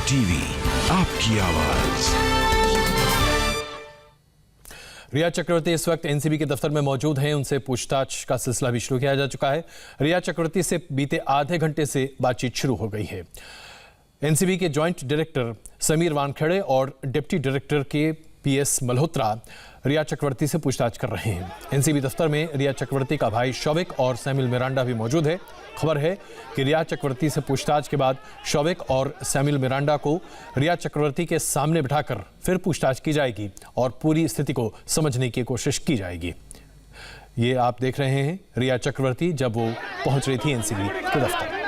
TV, आपकी आवाज। रिया चक्रवर्ती इस वक्त एनसीबी के दफ्तर में मौजूद हैं। उनसे पूछताछ का सिलसिला भी शुरू किया जा चुका है। रिया चक्रवर्ती से बीते आधे घंटे से बातचीत शुरू हो गई है। एनसीबी के जॉइंट डायरेक्टर समीर वानखेड़े और डिप्टी डायरेक्टर के पीएस मल्होत्रा रिया चक्रवर्ती से पूछताछ कर रहे हैं। एनसीबी दफ्तर में रिया चक्रवर्ती का भाई शौविक और सैमुअल मिरांडा भी मौजूद है। खबर है कि रिया चक्रवर्ती से पूछताछ के बाद शौविक और सैमुअल मिरांडा को रिया चक्रवर्ती के सामने बिठाकर फिर पूछताछ की जाएगी और पूरी स्थिति को समझने की कोशिश की जाएगी। ये आप देख रहे हैं रिया चक्रवर्ती जब वो पहुंच रही थी एनसीबी के दफ्तर।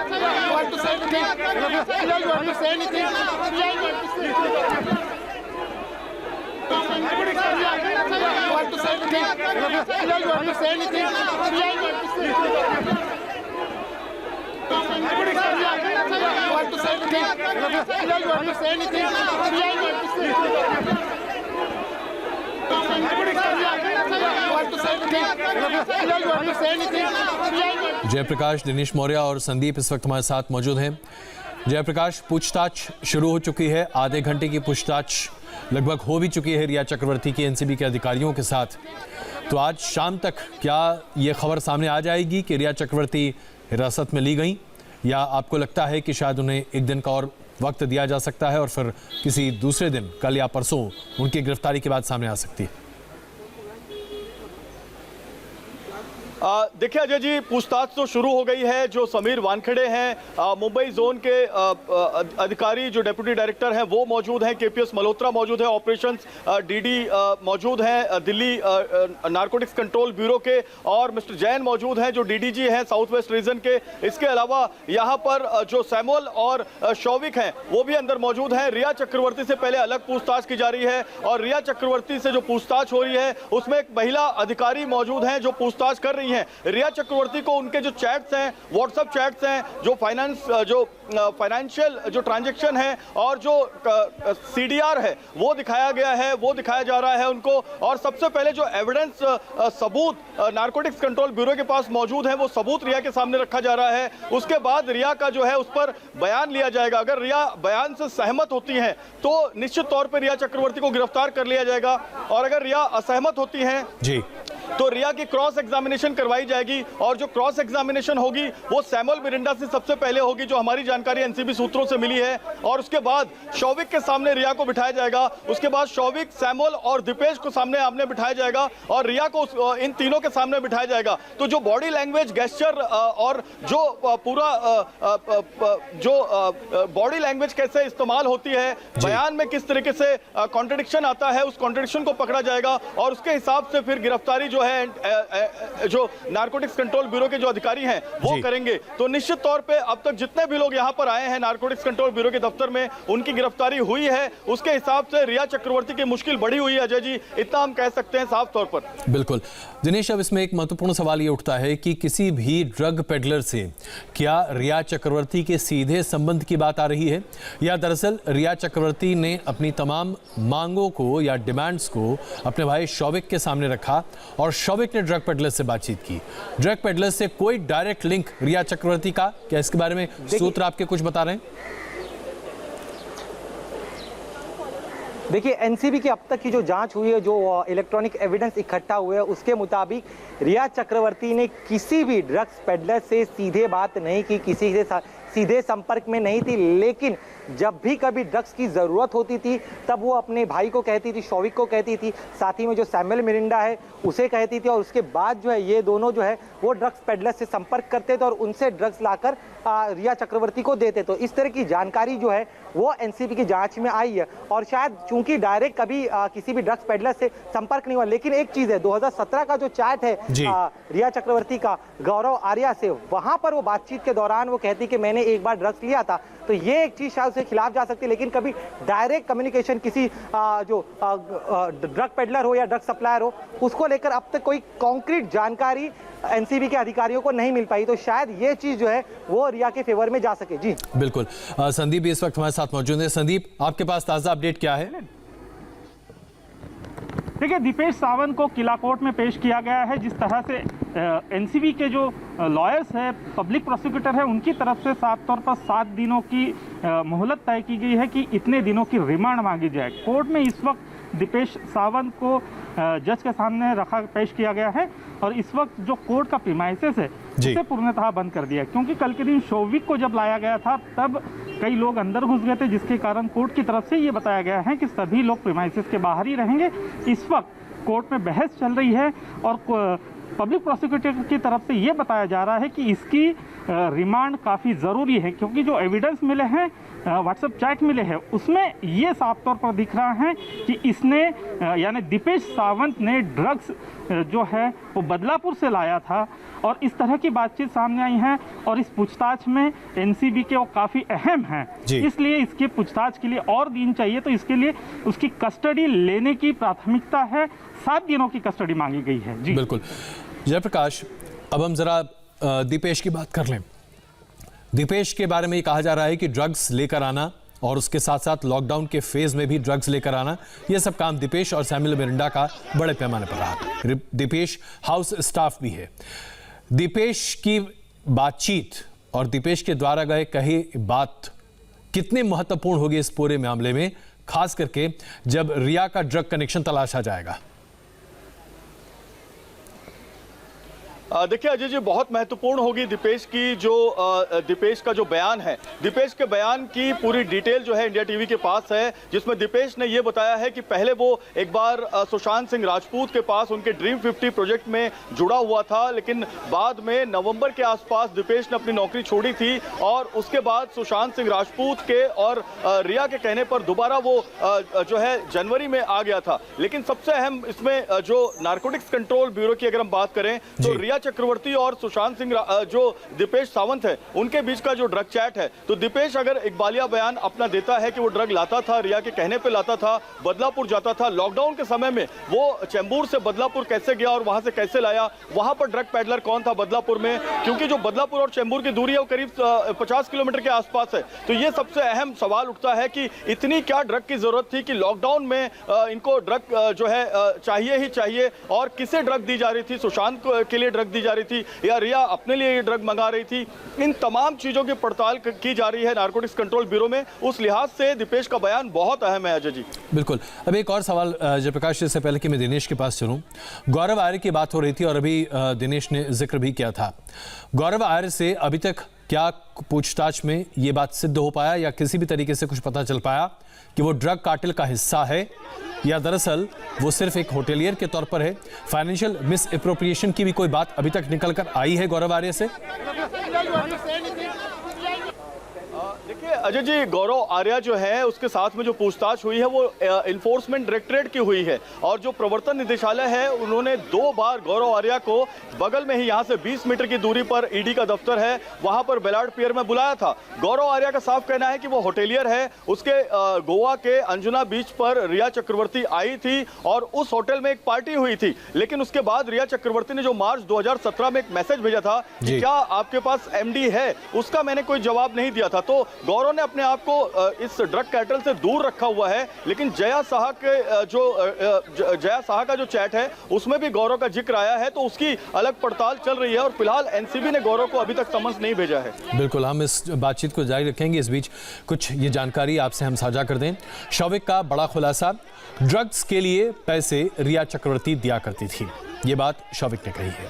जयप्रकाश, दिनेश मौर्य और संदीप इस वक्त हमारे साथ मौजूद हैं। जयप्रकाश, पूछताछ शुरू हो चुकी है। आधे घंटे की पूछताछ लगभग हो भी चुकी है रिया चक्रवर्ती की एनसीबी के अधिकारियों के साथ। तो आज शाम तक क्या ये खबर सामने आ जाएगी कि रिया चक्रवर्ती हिरासत में ली गई, या आपको लगता है कि शायद उन्हें एक दिन का और वक्त दिया जा सकता है और फिर किसी दूसरे दिन, कल या परसों, उनकी गिरफ्तारी के बाद सामने आ सकती है? देखिए अजय जी, पूछताछ तो शुरू हो गई है। जो समीर वानखेड़े हैं, मुंबई जोन के अधिकारी जो डेप्यूटी डायरेक्टर हैं, वो मौजूद हैं। केपीएस मल्होत्रा मौजूद है, ऑपरेशंस डीडी मौजूद हैं दिल्ली नारकोटिक्स कंट्रोल ब्यूरो के, और मिस्टर जैन मौजूद हैं जो डीडीजी हैं साउथ वेस्ट रीजन के। इसके अलावा यहाँ पर जो सैमुअल और शौविक हैं वो भी अंदर मौजूद हैं। रिया चक्रवर्ती से पहले अलग पूछताछ की जा रही है, और रिया चक्रवर्ती से जो पूछताछ हो रही है उसमें एक महिला अधिकारी मौजूद हैं जो पूछताछ कर रही हैं। रिया चक्रवर्ती को उनके जो चैट्स हैं, व्हाट्सएप चैट्स हैं, जो फाइनेंशियल जो ट्रांजैक्शन है और जो सीडीआर है वो दिखाया गया है, वो दिखाया जा रहा है उनको। और सबसे पहले जो एविडेंस सबूत नारकोटिक्स कंट्रोल ब्यूरो के पास मौजूद है, वो सबूत रिया के सामने रखा जा रहा है। उसके बाद रिया का जो है उस पर बयान लिया जाएगा। अगर रिया बयान से सहमत होती हैं तो निश्चित तौर पर रिया चक्रवर्ती को गिरफ्तार कर लिया जाएगा, और अगर रिया असहमत होती हैं जी तो रिया की क्रॉस एग्जामिनेशन करवाई जाएगी। और जो क्रॉस एग्जामिनेशन होगी वो सैमुअल मिरांडा से सबसे पहले होगी, जो हमारी जानकारी एनसीबी सूत्रों से मिली है। और उसके बाद शौविक के सामने रिया को बिठाया जाएगा। उसके बाद शौविक, सैमुअल और दीपेश को सामने आमने बिठाया जाएगा, और रिया को इन तीनों के सामने बिठाया जाएगा। तो जो बॉडी लैंग्वेज, गेस्चर और जो पूरा जो बॉडी लैंग्वेज कैसे इस्तेमाल होती है, बयान में किस तरीके से कॉन्ट्रडिक्शन आता है, उस कॉन्ट्रडिक्शन को पकड़ा जाएगा, और उसके हिसाब से फिर गिरफ्तारी जो है जो नारकोटिक्स कंट्रोल ब्यूरो के जो अधिकारी हैं वो करेंगे। तो निश्चित तौर पे अब तक जितने भी लोग यहां पर आए हैं नारकोटिक्स कंट्रोल ब्यूरो के दफ्तर में, उनकी गिरफ्तारी हुई है। उसके हिसाब से रिया चक्रवर्ती की मुश्किल बढ़ी हुई है अजय जी, इतना हम कह सकते हैं साफ तौर पर। बिल्कुल दिनेश, अब इसमें एक महत्वपूर्ण सवाल ये उठता है कि किसी भी ड्रग पेडलर से क्या रिया चक्रवर्ती के सीधे संबंध की बात आ रही है, या दरअसल रिया चक्रवर्ती ने अपनी तमाम मांगों को या डिमांड्स को अपने भाई शौविक के सामने रखा और शौविक ने ड्रग पेडलर से बातचीत की। ड्रग पेडलर से कोई डायरेक्ट लिंक रिया चक्रवर्ती का, क्या इसके बारे में सूत्र आपके कुछ बता रहे हैं? देखिए, एनसीबी की अब तक की जो जांच हुई है, जो इलेक्ट्रॉनिक एविडेंस इकट्ठा हुए हैं, उसके मुताबिक रिया चक्रवर्ती ने किसी भी ड्रग्स पेडलर से सीधे बात नहीं की, किसी से सीधे संपर्क में नहीं थी। लेकिन जब भी कभी ड्रग्स की ज़रूरत होती थी तब वो अपने भाई को कहती थी, शौविक को कहती थी, साथ ही में जो सैमुअल मिरांडा है उसे कहती थी, और उसके बाद जो है ये दोनों जो है वो ड्रग्स पेडलर से संपर्क करते थे और उनसे ड्रग्स लाकर रिया चक्रवर्ती को देते। तो इस तरह की जानकारी जो है वो एनसीबी की जांच में आई है, और शायद चूंकि डायरेक्ट कभी किसी भी ड्रग्स पेडलर से संपर्क नहीं हुआ। लेकिन एक चीज़ है, 2017 का जो चैट है रिया चक्रवर्ती का गौरव आर्या से, वहाँ पर वो बातचीत के दौरान वो कहती कि मैंने एक बार ड्रग्स लिया था। तो ये एक चीज शायद उसके खिलाफ जा सकती है, लेकिन कभी डायरेक्ट कम्युनिकेशन किसी जो ड्रग पेडलर हो या ड्रग सप्लायर हो, उसको लेकर अब तक कोई कॉन्क्रीट जानकारी एनसीबी के अधिकारियों को नहीं मिल पाई। तो शायद ये चीज जो है वो रिया के फेवर में जा सके। जी बिल्कुल। संदीप इस वक्त हमारे साथ मौजूद है। संदीप, आपके पास ताजा अपडेट क्या है? देखिए, दीपेश सावंत को किला कोर्ट में पेश किया गया है। जिस तरह से एनसीबी के जो लॉयर्स है, पब्लिक प्रोसिक्यूटर है, उनकी तरफ से साफ तौर पर 7 दिनों की मोहलत तय की गई है कि इतने दिनों की रिमांड मांगी जाए। कोर्ट में इस वक्त दीपेश सावंत को जज के सामने पेश किया गया है और इस वक्त जो कोर्ट का प्रीमाइसेस है उसे पूर्णतः बंद कर दिया, क्योंकि कल के दिन शौविक को जब लाया गया था तब कई लोग अंदर घुस गए थे, जिसके कारण कोर्ट की तरफ से ये बताया गया है कि सभी लोग प्रीमाइसेस के बाहर ही रहेंगे। इस वक्त कोर्ट में बहस चल रही है और पब्लिक प्रोसिक्यूटर की तरफ से ये बताया जा रहा है कि इसकी रिमांड काफ़ी ज़रूरी है, क्योंकि जो एविडेंस मिले हैं, व्हाट्सएप चैट मिले हैं, उसमें ये साफ तौर पर दिख रहा है कि इसने यानी दीपेश सावंत ने ड्रग्स जो है वो बदलापुर से लाया था और इस तरह की बातचीत सामने आई है और इस पूछताछ में एनसीबी के वो काफ़ी अहम हैं, इसलिए इसकी पूछताछ के लिए और दिन चाहिए, तो इसके लिए उसकी कस्टडी लेने की प्राथमिकता है। 7 दिनों की कस्टडी मांगी गई है। जी बिल्कुल जयप्रकाश, अब हम जरा दीपेश की बात कर लें। दीपेश के बारे में ये कहा जा रहा है कि ड्रग्स लेकर आना और उसके साथ साथ लॉकडाउन के फेज में भी ड्रग्स लेकर आना, यह सब काम दीपेश और सैमुअल मिरांडा का बड़े पैमाने पर रहा। दीपेश हाउस स्टाफ भी है। दीपेश की बातचीत और दीपेश के द्वारा कही बात कितनी महत्वपूर्ण होगी इस पूरे मामले में, खास करके जब रिया का ड्रग कनेक्शन तलाशा जाएगा? देखिए अजय जी, बहुत महत्वपूर्ण होगी दीपेश का जो बयान है। दीपेश के बयान की पूरी डिटेल जो है इंडिया टीवी के पास है, जिसमें दीपेश ने यह बताया है कि पहले वो एक बार सुशांत सिंह राजपूत के पास उनके ड्रीम 50 प्रोजेक्ट में जुड़ा हुआ था, लेकिन बाद में नवंबर के आसपास दीपेश ने अपनी नौकरी छोड़ी थी और उसके बाद सुशांत सिंह राजपूत के और रिया के कहने पर दोबारा वो जो है जनवरी में आ गया था। लेकिन सबसे अहम इसमें जो नारकोटिक्स कंट्रोल ब्यूरो की अगर हम बात करें तो रिया चक्रवर्ती और सुशांत सिंह जो दीपेश सावंत है उनके बीच का जो ड्रग चैट है, तो दीपेश अगर इकबालिया बयान अपना देता है कि वो ड्रग लाता था, रिया के कहने पे लाता था, बदलापुर जाता था, लॉकडाउन के समय में वो चेंबूर से बदलापुर कैसे गया और वहां से कैसे लाया, वहां पर ड्रग पैडलर कौन था बदलापुर में, क्योंकि जो बदलापुर और चेंबूर की दूरी है वो करीब 50 किलोमीटर के आसपास है। तो ये सबसे अहम सवाल उठता है कि इतनी क्या ड्रग की जरूरत थी कि लॉकडाउन में इनको ड्रग जो है चाहिए ही चाहिए, और किसे ड्रग दी जा रही थी, सुशांत के लिए ड्रग दी जा रही थी या रिया अपने लिए ये ड्रग मंगा रही थी, इन तमाम चीजों की पड़ताल की जा रही है नारकोटिक्स कंट्रोल ब्यूरो में। उस लिहाज से दीपेश का बयान बहुत अहम है अजय जी। बिल्कुल। अब एक और सवाल जयप्रकाश, इससे पहले कि मैं दिनेश के पास चलूं, गौरव आर्य की बात हो रही थी और अभी दिनेश ने जिक्र भी किया था। गौरव आर्य से अभी तक क्या पूछताछ में ये बात सिद्ध हो पाया या किसी भी तरीके से कुछ पता चल पाया कि वो ड्रग कार्टेल का हिस्सा है या दरअसल वो सिर्फ एक होटेलियर के तौर पर है? फाइनेंशियल मिस एप्रोप्रिएशन की भी कोई बात अभी तक निकल कर आई है गौरव आर्य से? देखिए अजय जी, गौरव आर्या जो है उसके साथ में जो पूछताछ हुई है वो इन्फोर्समेंट डायरेक्टरेट की हुई है, और जो प्रवर्तन निदेशालय है उन्होंने 2 बार गौरव आर्या को बगल में ही यहाँ से 20 मीटर की दूरी पर ईडी का दफ्तर है वहां पर बेलार्ड पियर में बुलाया था। गौरव आर्या का साफ कहना है कि वो होटेलियर है, उसके गोवा के अंजुना बीच पर रिया चक्रवर्ती आई थी और उस होटल में एक पार्टी हुई थी, लेकिन उसके बाद रिया चक्रवर्ती ने जो मार्च 2017 में एक मैसेज भेजा था कि क्या आपके पास MD है, उसका मैंने कोई जवाब नहीं दिया था। तो गौरव ने अपने आप को इस ड्रग कैटल से दूर रखा हुआ है, लेकिन जया साहा का जो चैट है उसमें भी गौरव का जिक्र आया है, तो उसकी अलग पड़ताल चल रही है और फिलहाल एनसीबी ने गौरव को अभी तक समन्स नहीं भेजा है। बिल्कुल, हम इस बातचीत को जारी रखेंगे। इस बीच कुछ ये जानकारी आपसे हम साझा कर दें। शौविक का बड़ा खुलासा, ड्रग्स के लिए पैसे रिया चक्रवर्ती दिया करती थी, ये बात शौविक ने कही है।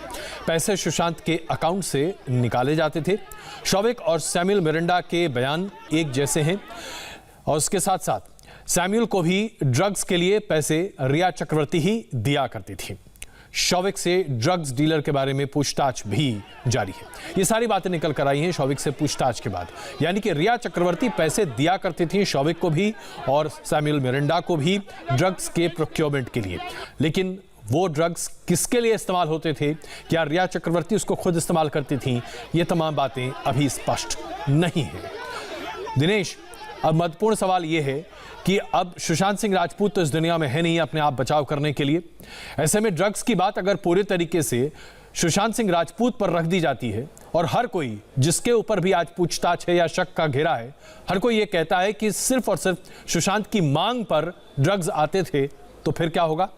पैसे सुशांत के अकाउंट से निकाले जाते थे। शौविक और सैमुअल मिरांडा के बयान एक जैसे हैं और उसके साथ साथ सैमुअल को भी ड्रग्स के लिए पैसे रिया चक्रवर्ती ही दिया करती थी। शौविक से ड्रग्स डीलर के बारे में पूछताछ भी जारी है। ये सारी बातें निकल कर आई हैं शौविक से पूछताछ के बाद, यानी कि रिया चक्रवर्ती पैसे दिया करती थी शौविक को भी और सैमुअल मिरांडा को भी ड्रग्स के प्रोक्योरमेंट के लिए। लेकिन वो ड्रग्स किसके लिए इस्तेमाल होते थे, क्या रिया चक्रवर्ती उसको खुद इस्तेमाल करती थी, ये तमाम बातें अभी स्पष्ट नहीं है। दिनेश, अब महत्वपूर्ण सवाल ये है कि अब सुशांत सिंह राजपूत तो इस दुनिया में है नहीं अपने आप बचाव करने के लिए। ऐसे में ड्रग्स की बात अगर पूरे तरीके से सुशांत सिंह राजपूत पर रख दी जाती है और हर कोई जिसके ऊपर भी आज पूछताछ है या शक का घेरा है, हर कोई ये कहता है कि सिर्फ और सिर्फ सुशांत की मांग पर ड्रग्स आते थे, तो फिर क्या होगा?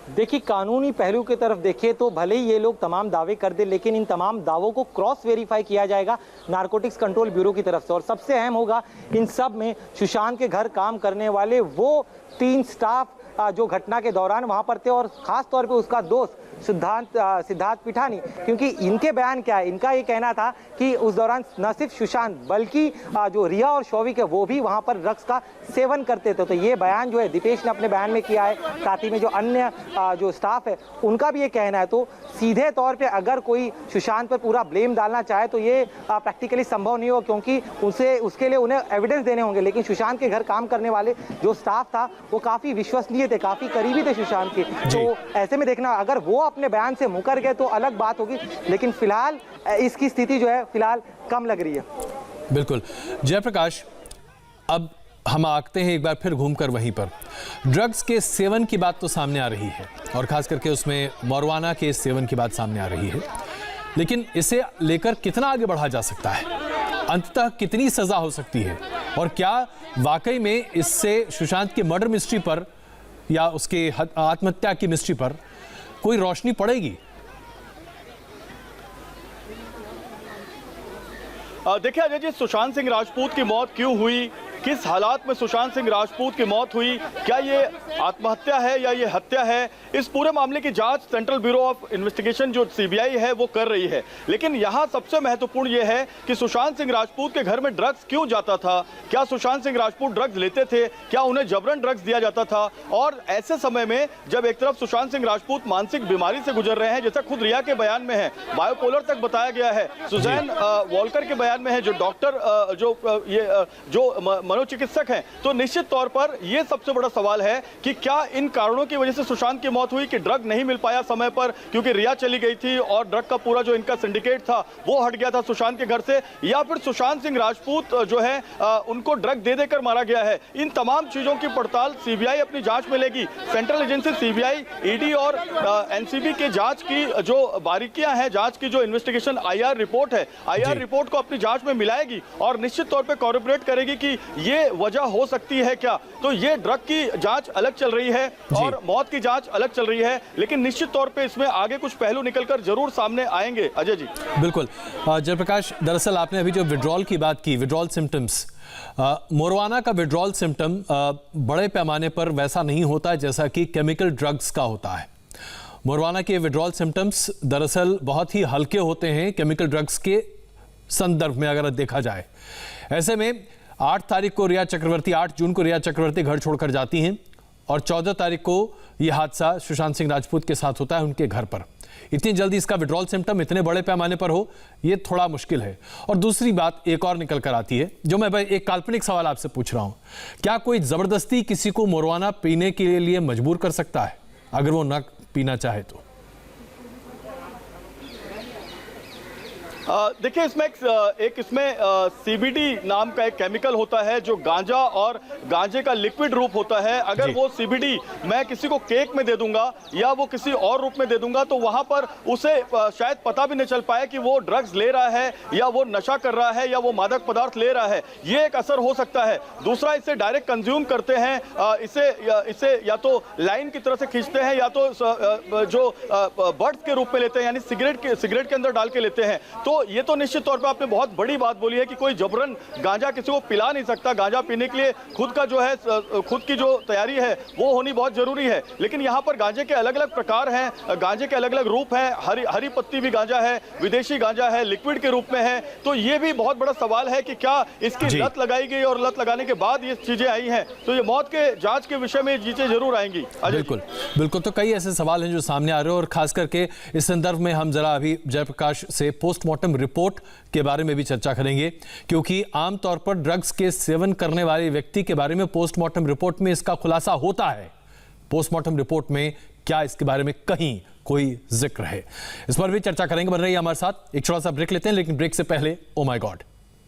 देखिए, कानूनी पहलू की तरफ देखिए तो भले ही ये लोग तमाम दावे कर दे, लेकिन इन तमाम दावों को क्रॉस वेरीफाई किया जाएगा नारकोटिक्स कंट्रोल ब्यूरो की तरफ से। और सबसे अहम होगा इन सब में सुशांत के घर काम करने वाले वो 3 स्टाफ जो घटना के दौरान वहां पर थे, और खास तौर पे उसका दोस्त सिद्धार्थ पिठानी, क्योंकि इनके बयान क्या है, इनका ये कहना था कि उस दौरान न सिर्फ सुशांत बल्कि जो रिया और शौविक है वो भी वहां पर ड्रग्स का सेवन करते थे। तो ये बयान जो है दीपेश ने अपने बयान में किया है, साथ ही में जो अन्य जो स्टाफ है उनका भी ये कहना है। तो सीधे तौर पे अगर कोई सुशांत पर पूरा ब्लेम डालना चाहे तो ये प्रैक्टिकली संभव नहीं हो, क्योंकि उसके लिए उन्हें एविडेंस देने होंगे। लेकिन सुशांत के घर काम करने वाले जो स्टाफ था वो काफी विश्वसनीय थे, काफी करीबी थे सुशांत के। तो ऐसे में देखना, अगर वो अपने बयान से मुकर गए तो अलग बात होगी, लेकिन फिलहाल इसकी स्थिति जो है फिलहाल कम लग रही है। बिल्कुल जयप्रकाश, अब हम आते हैं एक बार फिर घूमकर वहीं पर। ड्रग्स के सेवन की बात तो सामने आ रही है, और खास करके उसमें मरवाना के सेवन की बात सामने आ रही है, लेकिन इसे लेकर कितना आगे बढ़ा जा सकता है, अंततः कितनी सजा हो सकती है, और क्या वाकई में इससे सुशांत की मर्डर मिस्ट्री पर या उसके आत्महत्या की मिस्ट्री पर कोई रोशनी पड़ेगी? देखिए अजय जी, सुशांत सिंह राजपूत की मौत क्यों हुई, किस हालात में सुशांत सिंह राजपूत की मौत हुई, क्या ये आत्महत्या है या ये हत्या है, इस पूरे मामले की जांच सेंट्रल ब्यूरो ऑफ इन्वेस्टिगेशन जो सीबीआई है वो कर रही है। लेकिन यहाँ सबसे महत्वपूर्ण ये है कि सुशांत सिंह राजपूत के घर में ड्रग्स क्यों जाता था, क्या सुशांत सिंह राजपूत ड्रग्स लेते थे, क्या उन्हें जबरन ड्रग्स दिया जाता था। और ऐसे समय में जब एक तरफ सुशांत सिंह राजपूत मानसिक बीमारी से गुजर रहे हैं, जैसा खुद रिया के बयान में है, बायोपोलर तक बताया गया है, सुजैन वॉलकर के बयान में है, जो डॉक्टर जो मनोचिकित्सक हैं, तो निश्चित तौर पर यह सबसे बड़ा सवाल है कि क्या इन कारणों की वजह से सुशांत की मौत हुई कि ड्रग नहीं मिल पाया समय पर, क्योंकि रिया चली गई थी और ड्रग का पूरा जो इनका सिंडिकेट था वो हट गया था सुशांत के घर से, या फिर सुशांत सिंह राजपूत जो है उनको ड्रग दे देकर मारा गया है। इन तमाम चीजों की पड़ताल सीबीआई अपनी जांच में लेगी। सेंट्रल एजेंसी सीबीआई, ईडी और एनसीबी के जांच की जो बारीकियां हैं, जांच की जो इन्वेस्टिगेशन आईआर रिपोर्ट है, आईआर रिपोर्ट को अपनी जांच में मिलाएगी और निश्चित तौर पर कॉर्पोरेट करेगी कि ये वजह हो सकती है क्या। तो ये ड्रग की जांच अलग चल रही है और मौत की जांच अलग चल रही है, लेकिन निश्चित तौर पे इसमें आगे कुछ पहलू निकलकर जरूर सामने आएंगे। अजय जी बिल्कुल। जयप्रकाश, दरअसल आपने अभी जो विड्रॉल की बात की, विड्रॉल सिम्टम्स, मोरवाना का विड्रॉल सिम्टम बड़े पैमाने पर वैसा नहीं होता है जैसा कि केमिकल ड्रग्स का होता है। मोरवाना के विड्रॉल सिम्टम्स दरअसल बहुत ही हल्के होते हैं केमिकल ड्रग्स के संदर्भ में अगर देखा जाए। ऐसे में 8 जून को रिया चक्रवर्ती घर छोड़कर जाती हैं और 14 तारीख को यह हादसा सुशांत सिंह राजपूत के साथ होता है उनके घर पर। इतनी जल्दी इसका विड्रॉल सिम्टम इतने बड़े पैमाने पर हो, यह थोड़ा मुश्किल है। और दूसरी बात एक और निकल कर आती है, जो मैं एक काल्पनिक सवाल आपसे पूछ रहा हूं, क्या कोई जबरदस्ती किसी को मोरवाना पीने के लिए मजबूर कर सकता है अगर वो ना पीना चाहे तो? देखिए इसमें सीबीडी नाम का एक केमिकल होता है जो गांजा और गांजे का लिक्विड रूप होता है। अगर वो सीबीडी मैं किसी को केक में दे दूंगा या वो किसी और रूप में दे दूंगा तो वहां पर उसे शायद पता भी नहीं चल पाए कि वो ड्रग्स ले रहा है या वो नशा कर रहा है या वो मादक पदार्थ ले रहा है। ये एक असर हो सकता है। दूसरा, इसे डायरेक्ट कंज्यूम करते हैं, इसे या तो लाइन की तरह से खींचते हैं या तो जो बर्ड्स के रूप में लेते हैं, यानी सिगरेट के अंदर डाल के लेते हैं। तो ये तो निश्चित तौर पे आपने बहुत बड़ी बात बोली है कि कोई जबरन गांजा किसी को पिला नहीं सकता। गांजा पीने के लिए खुद का जो है खुद की जो तैयारी है वो होनी बहुत जरूरी है। लेकिन यहाँ पर गांजे के अलग अलग प्रकार हैं, गांजे के अलग अलग रूप हैं। हरी पत्ती भी गांजा है, विदेशी गांजा है, लिक्विड के रूप में है। तो ये भी बहुत बड़ा सवाल है कि क्या इसकी लत लगाई गई और लत लगाने के बाद ये चीजें आई हैं। तो ये मौत के जांच के विषय में चीजें जरूर आएंगी। बिल्कुल। तो कई ऐसे सवाल हैं जो सामने आ रहे हैं और खास करके इस संदर्भ में हम जरा अभी जयप्रकाश से पोस्टमार्टम रिपोर्ट के बारे में भी चर्चा करेंगे, क्योंकि आमतौर पर ड्रग्स के सेवन करने वाले व्यक्ति के बारे में पोस्टमार्टम रिपोर्ट में इसका खुलासा होता है। पोस्टमार्टम रिपोर्ट में क्या इसके बारे में कहीं कोई जिक्र है, इस पर भी चर्चा करेंगे। बन रही है हमारे साथ। एक छोटा सा ब्रेक लेते हैं, लेकिन ब्रेक से पहले ओ माय गॉड।